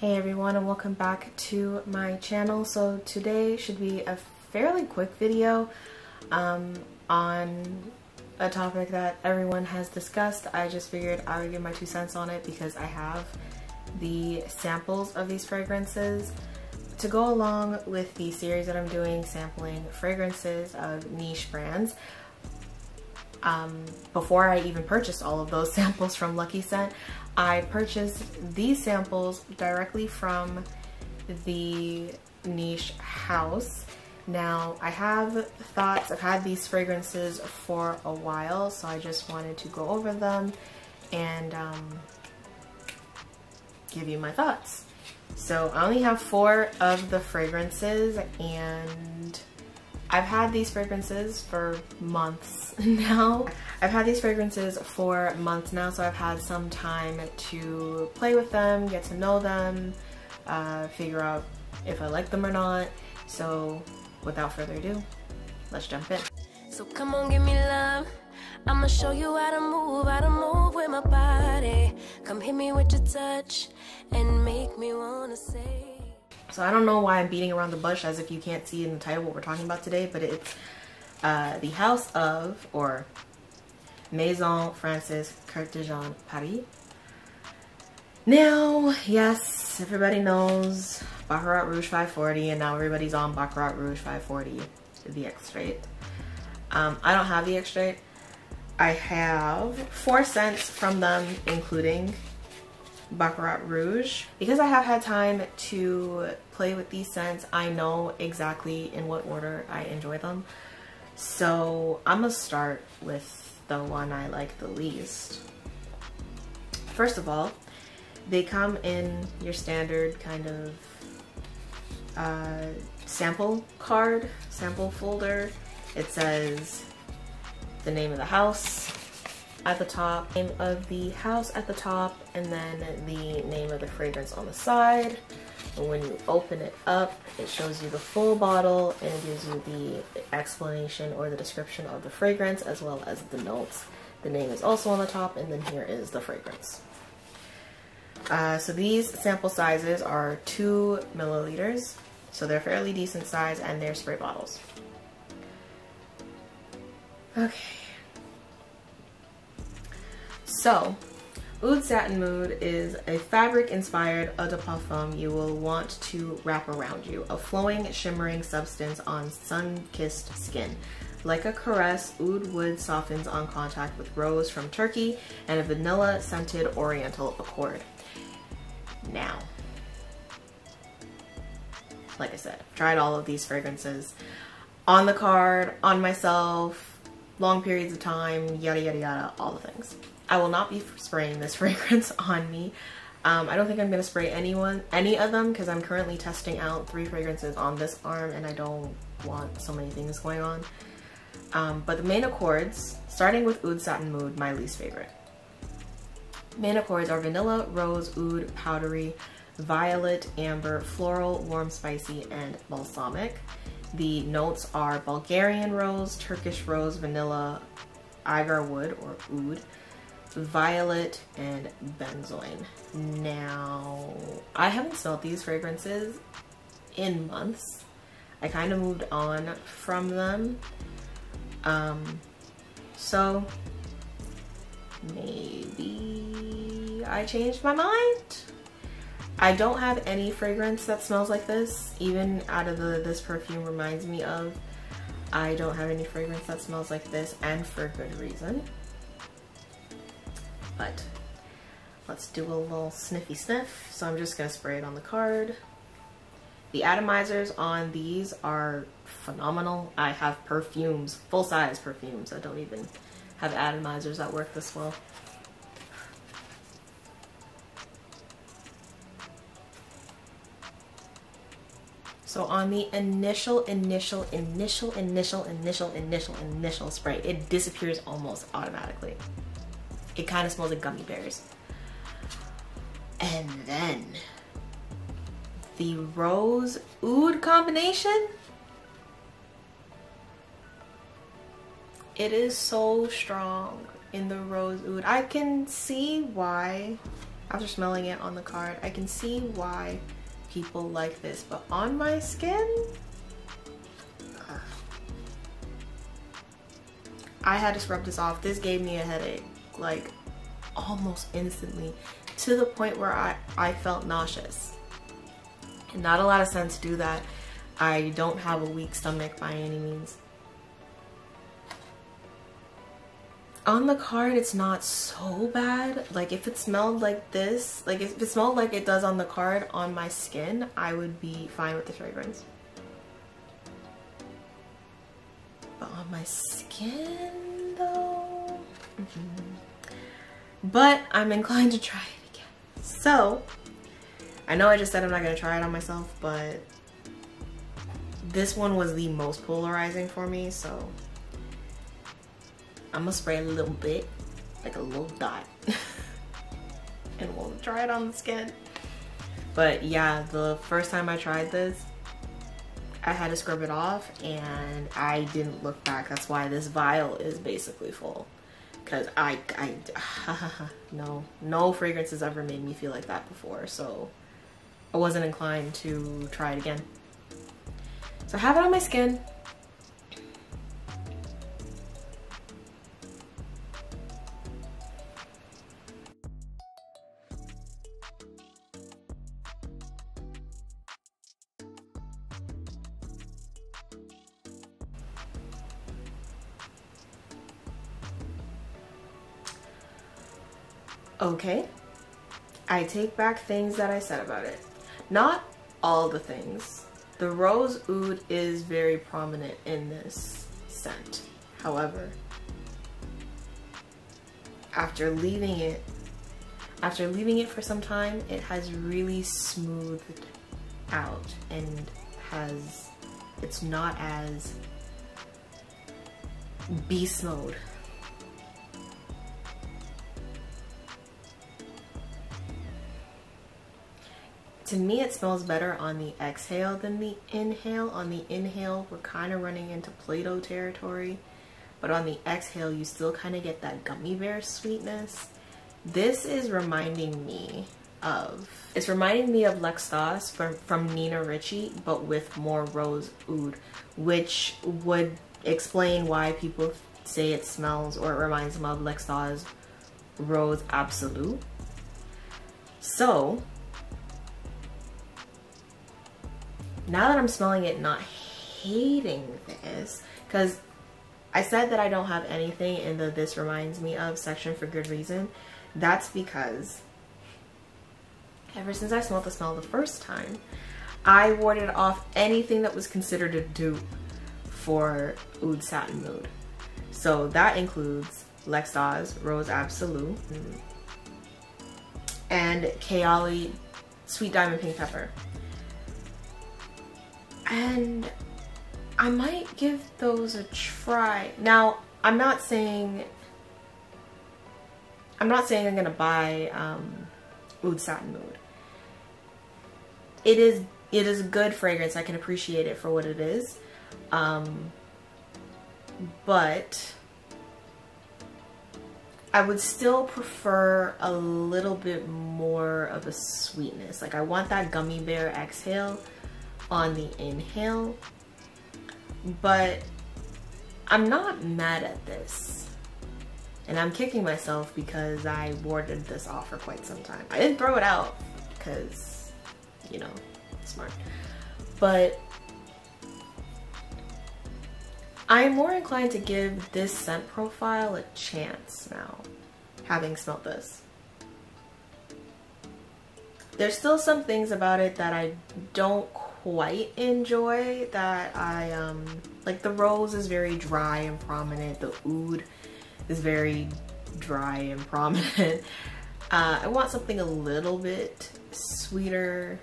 Hey everyone, and welcome back to my channel. So today should be a fairly quick video on a topic that everyone has discussed. I just figured I would give my 2 cents on it because I have the samples of these fragrances to go along with the series that I'm doing, sampling fragrances of niche brands. Before I even purchased all of those samples from Lucky Scent, I purchased these samples directly from the niche house. Now, I have thoughts, I've had these fragrances for a while, so I just wanted to go over them and give you my thoughts. So I only have 4 of the fragrances, and I've had these fragrances for months now. So I've had some time to play with them, get to know them, figure out if I like them or not. So without further ado, let's jump in. So come on, give me love. I'ma show you how to move with my body. Come hit me with your touch and make me wanna say. So I don't know why I'm beating around the bush as if you can't see in the title what we're talking about today, but it's the house of, or Maison Francis Kurkdijan Paris. Now, yes, everybody knows Baccarat Rouge 540, and now everybody's on Baccarat Rouge 540, the extrait. I don't have the extrait. I have 4 scents from them, including Baccarat Rouge. Because I have had time to play with these scents, I know exactly in what order I enjoy them. So I'm gonna start with the one I like the least. First of all, they come in your standard kind of sample card, sample folder. It says the name of the house at the top, name of the house at the top, and then the name of the fragrance on the side. And when you open it up, it shows you the full bottle and it gives you the explanation or the description of the fragrance as well as the notes. The name is also on the top, and then here is the fragrance. So these sample sizes are 2 milliliters, so they're fairly decent size, and they're spray bottles. Okay. So, Oud Satin Mood is a fabric-inspired eau de parfum you will want to wrap around you. A flowing, shimmering substance on sun-kissed skin. Like a caress, oud wood softens on contact with rose from Turkey and a vanilla-scented oriental accord. Now, like I said, I've tried all of these fragrances on the card, on myself, long periods of time, yada yada yada, all the things. I will not be spraying this fragrance on me. I don't think I'm gonna spray any of them because I'm currently testing out 3 fragrances on this arm and I don't want so many things going on. But the main accords, starting with Oud Satin Mood, my least favorite. Main accords are vanilla, rose, oud, powdery, violet, amber, floral, warm, spicy, and balsamic. The notes are Bulgarian rose, Turkish rose, vanilla, agar wood or oud, violet, and benzoin. Now, I haven't smelled these fragrances in months. I kind of moved on from them. So maybe I changed my mind. I don't have any fragrance that smells like this, even out of this perfume reminds me of. I don't have any fragrance that smells like this, and for good reason. But let's do a little sniffy sniff. So I'm just gonna spray it on the card. The atomizers on these are phenomenal. I have perfumes, full-size perfumes that don't even have atomizers that work this well. So on the initial spray, it disappears almost automatically. It kind of smells like gummy bears. And then the rose oud combination, it is so strong in the rose oud. I can see why after smelling it on the card, I can see why people like this, but on my skin, I had to scrub this off. This gave me a headache, like almost instantly, to the point where I felt nauseous. And not a lot of sense to do that. I don't have a weak stomach by any means. On the card, it's not so bad. Like if it smelled like this, like if it smelled like it does on the card on my skin, I would be fine with the fragrance. But on my skin though, but I'm inclined to try it again. So I know I just said I'm not gonna try it on myself, but this one was the most polarizing for me, so I'm gonna spray a little bit, like a little dot, and we'll try it on the skin. But yeah, the first time I tried this, I had to scrub it off and I didn't look back. That's why this vial is basically full. Cause no fragrance has ever made me feel like that before. So I wasn't inclined to try it again. So I have it on my skin. Okay, I take back things that I said about it. Not all the things. The rose oud is very prominent in this scent. However, after leaving it for some time, it has really smoothed out and it's not as beast mode. To me, it smells better on the exhale than the inhale. On the inhale, we're kind of running into Play-Doh territory, but on the exhale, you still kind of get that gummy bear sweetness. This is reminding me of, L'Extase from Nina Ricci, but with more rose oud, which would explain why people say it smells or it reminds them of L'Extase Rose Absolute. So now that I'm smelling it, not hating this, because I said that I don't have anything in the "this reminds me of" section for good reason. That's because ever since I smelled the smell the first time, I warded off anything that was considered a dupe for Oud Satin Mood. So that includes L'Extase Rose Absolute and Kayali Sweet Diamond Pink Pepper. And I might give those a try. Now, I'm not saying I'm gonna buy Oud Satin Mood. It is a good fragrance. I can appreciate it for what it is. But I would still prefer a little bit more of a sweetness. Like I want that gummy bear exhale on the inhale, but I'm not mad at this. And I'm kicking myself because I warded this off for quite some time. I didn't throw it out because, you know, smart. But I'm more inclined to give this scent profile a chance now, having smelled this. There's still some things about it that I don't quite enjoy, that I like the rose is very dry and prominent, the oud is very dry and prominent. I want something a little bit sweeter,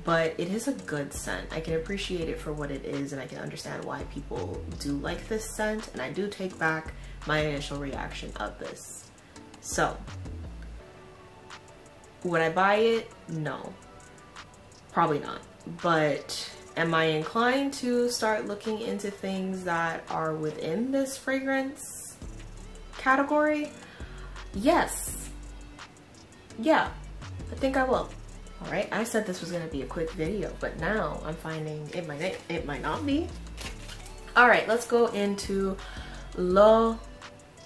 but it is a good scent. I can appreciate it for what it is, and I can understand why people do like this scent, and I do take back my initial reaction of this. So would I buy it? No, probably not. But am I inclined to start looking into things that are within this fragrance category? Yes. yeah, I think I will. All right, I said this was gonna be a quick video, but now I'm finding it might not be. All right, let's go into L'Eau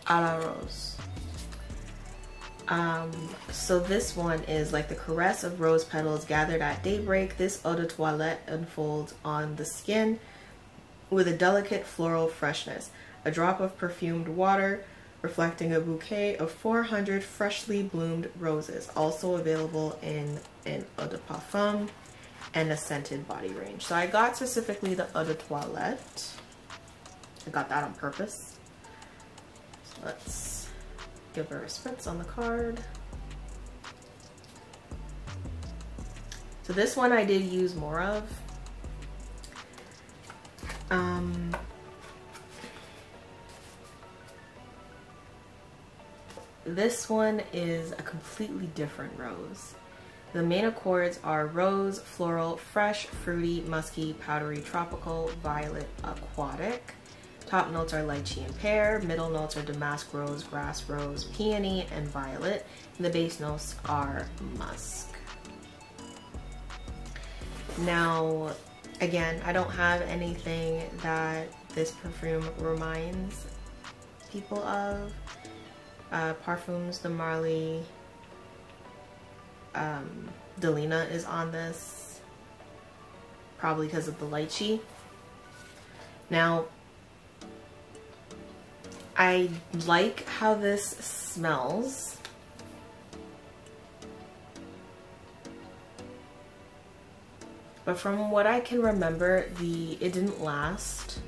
à la Rose. So this one is like the caress of rose petals gathered at daybreak. This eau de toilette unfolds on the skin with a delicate floral freshness. A drop of perfumed water reflecting a bouquet of 400 freshly bloomed roses. Also available in an eau de parfum and a scented body range. So I got specifically the eau de toilette. I got that on purpose. So let's give her a spritz on the card. So this one I did use more of. This one is a completely different rose. The main accords are rose, floral, fresh, fruity, musky, powdery, tropical, violet, aquatic. Top notes are lychee and pear. Middle notes are damask rose, grass rose, peony, and violet. And the base notes are musk. Now, again, I don't have anything that this perfume reminds people of. Parfums de Marly, Delina is on this, probably because of the lychee. Now, I like how this smells. But from what I can remember, it didn't last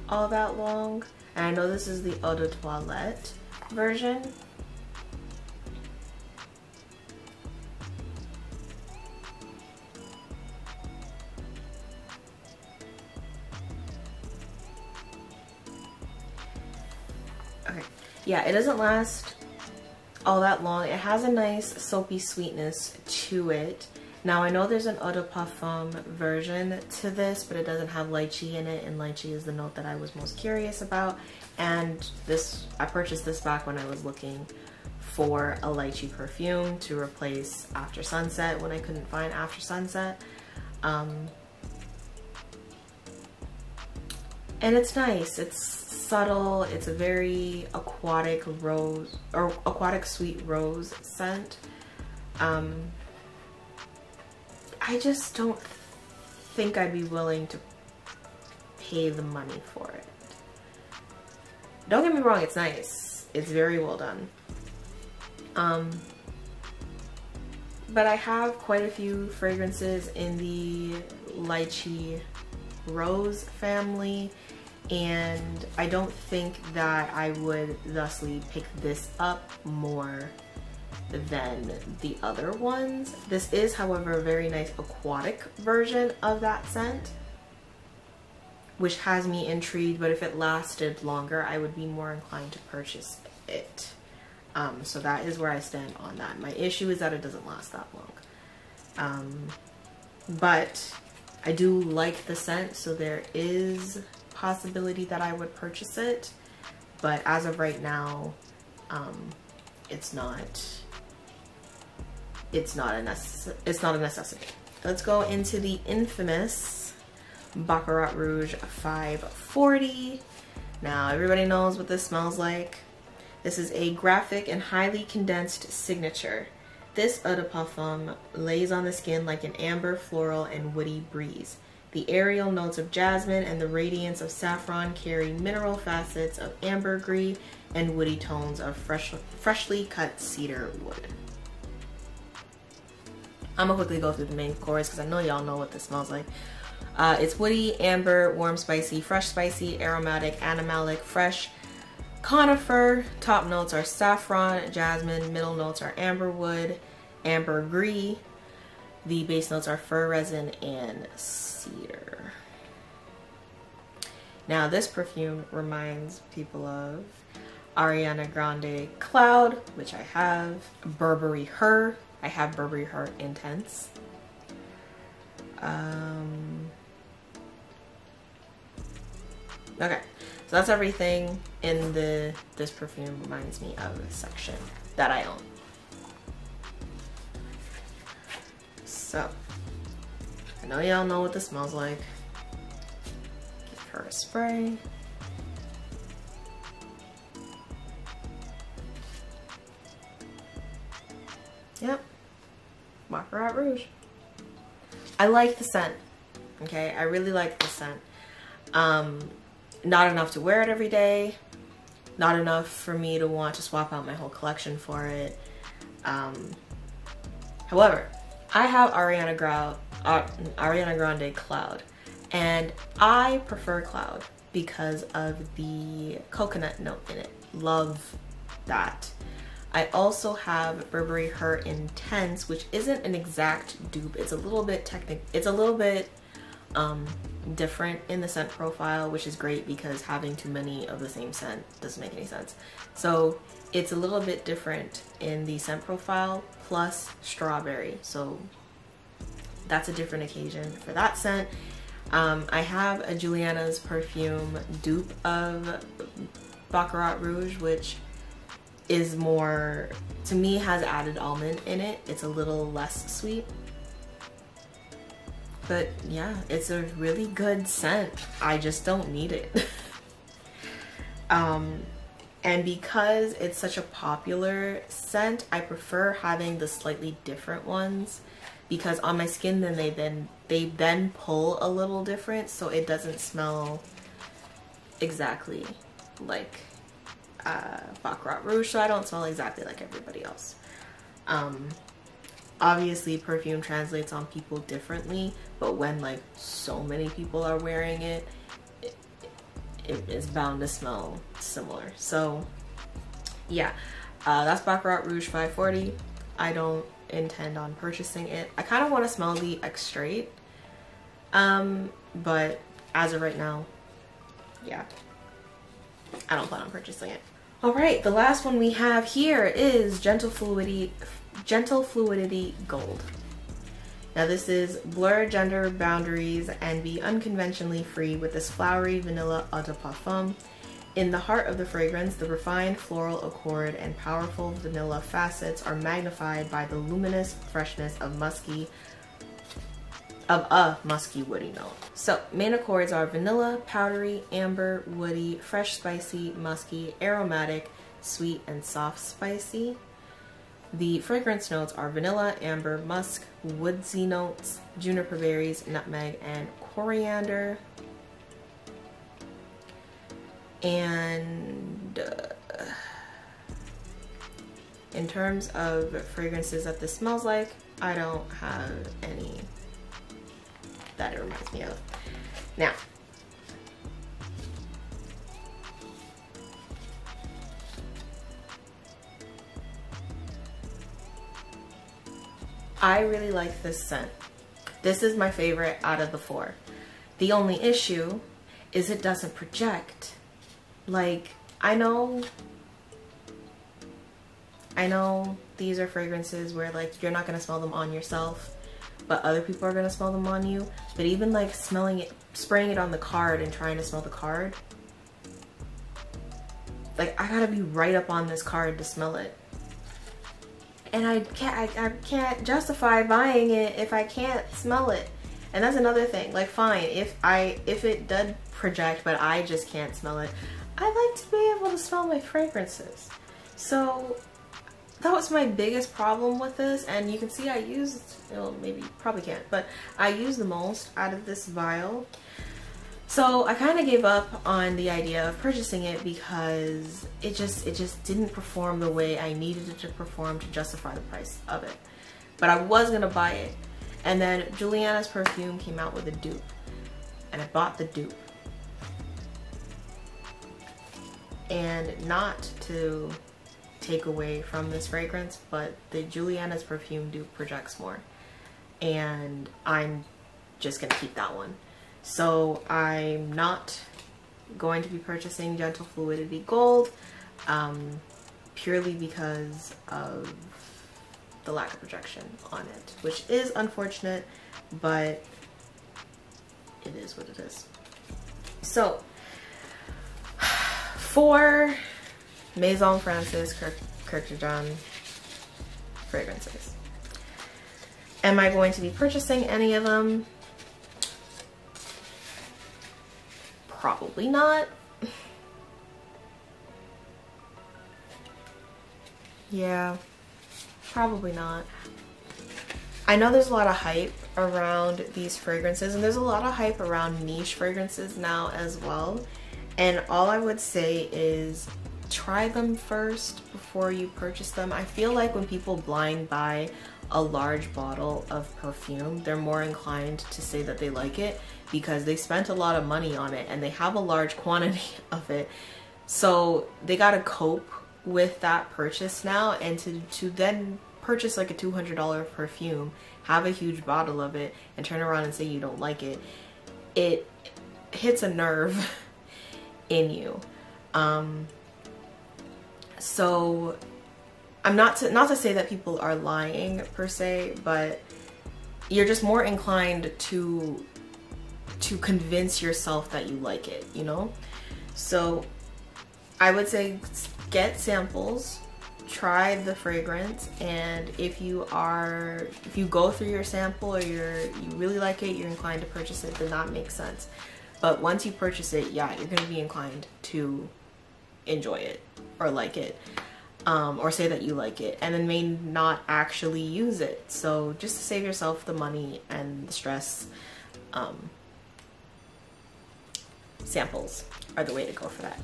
all that long. And I know this is the eau de toilette version. Okay, yeah, it doesn't last all that long. It has a nice soapy sweetness to it. Now I know there's an eau de parfum version to this, but it doesn't have lychee in it, and lychee is the note that I was most curious about. And I purchased this back when I was looking for a lychee perfume to replace After Sunset when I couldn't find After Sunset. And it's nice. It's subtle. It's a very aquatic rose, or aquatic sweet rose scent. I just don't think I'd be willing to pay the money for it. Don't get me wrong, it's nice. It's very well done. But I have quite a few fragrances in the lychee rose family, and I don't think that I would thusly pick this up more than the other ones. This is, however, a very nice aquatic version of that scent, which has me intrigued, but if it lasted longer, I would be more inclined to purchase it. So that is where I stand on that. My issue is that it doesn't last that long. But I do like the scent, so there is possibility that I would purchase it. But as of right now, it's not a necessity. Let's go into the infamous Baccarat Rouge 540. Now everybody knows what this smells like. This is a graphic and highly condensed signature. This eau de parfum lays on the skin like an amber, floral, and woody breeze. The aerial notes of jasmine and the radiance of saffron carry mineral facets of ambergris and woody tones of freshly cut cedar wood. I'm gonna quickly go through the main chorus because I know y'all know what this smells like. It's woody, amber, warm, spicy, fresh, spicy, aromatic, animalic, fresh, conifer. Top notes are saffron, jasmine. Middle notes are amberwood, ambergris. The base notes are fir resin and cedar. Now this perfume reminds people of Ariana Grande Cloud, which I have. Burberry Her. I have Burberry Her Intense. Okay, so that's everything in this perfume reminds me of section that I own. So, I know y'all know what this smells like. Give her a spray. Yep, Baccarat Rouge. I like the scent, okay? I really like the scent. Not enough to wear it every day. Not enough for me to want to swap out my whole collection for it. However, I have Ariana Grande Cloud, and I prefer Cloud because of the coconut note in it. Love that. I also have Burberry Her Intense, which isn't an exact dupe. It's a little bit different in the scent profile, which is great because having too many of the same scent doesn't make any sense. So it's a little bit different in the scent profile, plus strawberry. So that's a different occasion for that scent. I have a Juliana's Perfume dupe of Baccarat Rouge, which is more, to me, has added almond in it. It's a little less sweet. But yeah, it's a really good scent. I just don't need it. And because it's such a popular scent, I prefer having the slightly different ones, because on my skin they then pull a little different, so it doesn't smell exactly like Baccarat Rouge, so I don't smell exactly like everybody else. Obviously perfume translates on people differently, but when like so many people are wearing it, it is bound to smell similar. So yeah, that's Baccarat Rouge 540. I don't intend on purchasing it. I kind of want to smell the extrait, but as of right now, yeah, I don't plan on purchasing it. All right, the last one we have here is Gentle Fluidity Gold. Now this is blur gender boundaries and be unconventionally free with this flowery vanilla eau de parfum. In the heart of the fragrance, the refined floral accord and powerful vanilla facets are magnified by the luminous freshness of a musky woody note. So main accords are vanilla, powdery, amber, woody, fresh, spicy, musky, aromatic, sweet, and soft spicy. The fragrance notes are vanilla, amber, musk, woodsy notes, juniper berries, nutmeg, and coriander. And in terms of fragrances that this smells like, I don't have any that it reminds me of. Now, I really like this scent. This is my favorite out of the four. The only issue is it doesn't project. Like, I know these are fragrances where like you're not gonna smell them on yourself, but other people are gonna smell them on you. But even like smelling it, spraying it on the card and trying to smell the card, like I gotta be right up on this card to smell it. And I can't justify buying it if I can't smell it. And that's another thing. Like, fine, if it does project but I just can't smell it, I like to be able to smell my fragrances. So that was my biggest problem with this, and you can see I used, well, maybe probably can't, but I used the most out of this vial. So I kind of gave up on the idea of purchasing it because it just didn't perform the way I needed it to perform to justify the price of it. But I was gonna buy it, and then Juliana's Perfume came out with a dupe, and I bought the dupe. And not to take away from this fragrance, but the Juliana's Perfume dupe projects more, and I'm just gonna keep that one. So I'm not going to be purchasing Gentle Fluidity Gold, purely because of the lack of projection on it, which is unfortunate, but it is what it is. So for Maison Francis Kurkdijan fragrances, Am I going to be purchasing any of them? Probably not. Yeah, probably not. I know there's a lot of hype around these fragrances, and there's a lot of hype around niche fragrances now as well. And all I would say is try them first before you purchase them. I feel like when people blind buy a large bottle of perfume, they're more inclined to say that they like it because they spent a lot of money on it and they have a large quantity of it. So they gotta cope with that purchase now, and to then purchase like a $200 perfume, have a huge bottle of it, and turn around and say you don't like it, it hits a nerve in you. So I'm not to say that people are lying per se, but you're just more inclined to convince yourself that you like it, you know? So I would say get samples, try the fragrance, and if you go through your sample or you really like it, you're inclined to purchase it, then that makes sense. But once you purchase it, yeah, you're gonna be inclined to enjoy it or like it, or say that you like it, and then may not actually use it. So just to save yourself the money and the stress, samples are the way to go for that.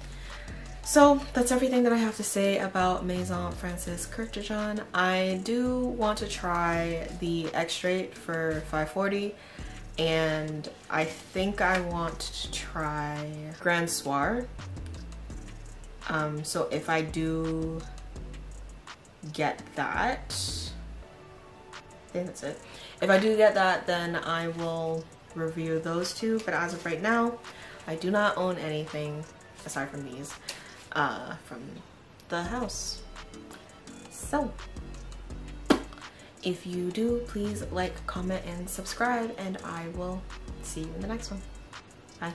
So that's everything that I have to say about Maison Francis Kurkdijan. I do want to try the X-Straight for $540, and I think I want to try Grand Soir. So if I do get that, I think that's it. If I do get that, then I will review those two, but as of right now, I do not own anything aside from these from the house. So if you do, please like, comment, and subscribe, and I will see you in the next one. Bye.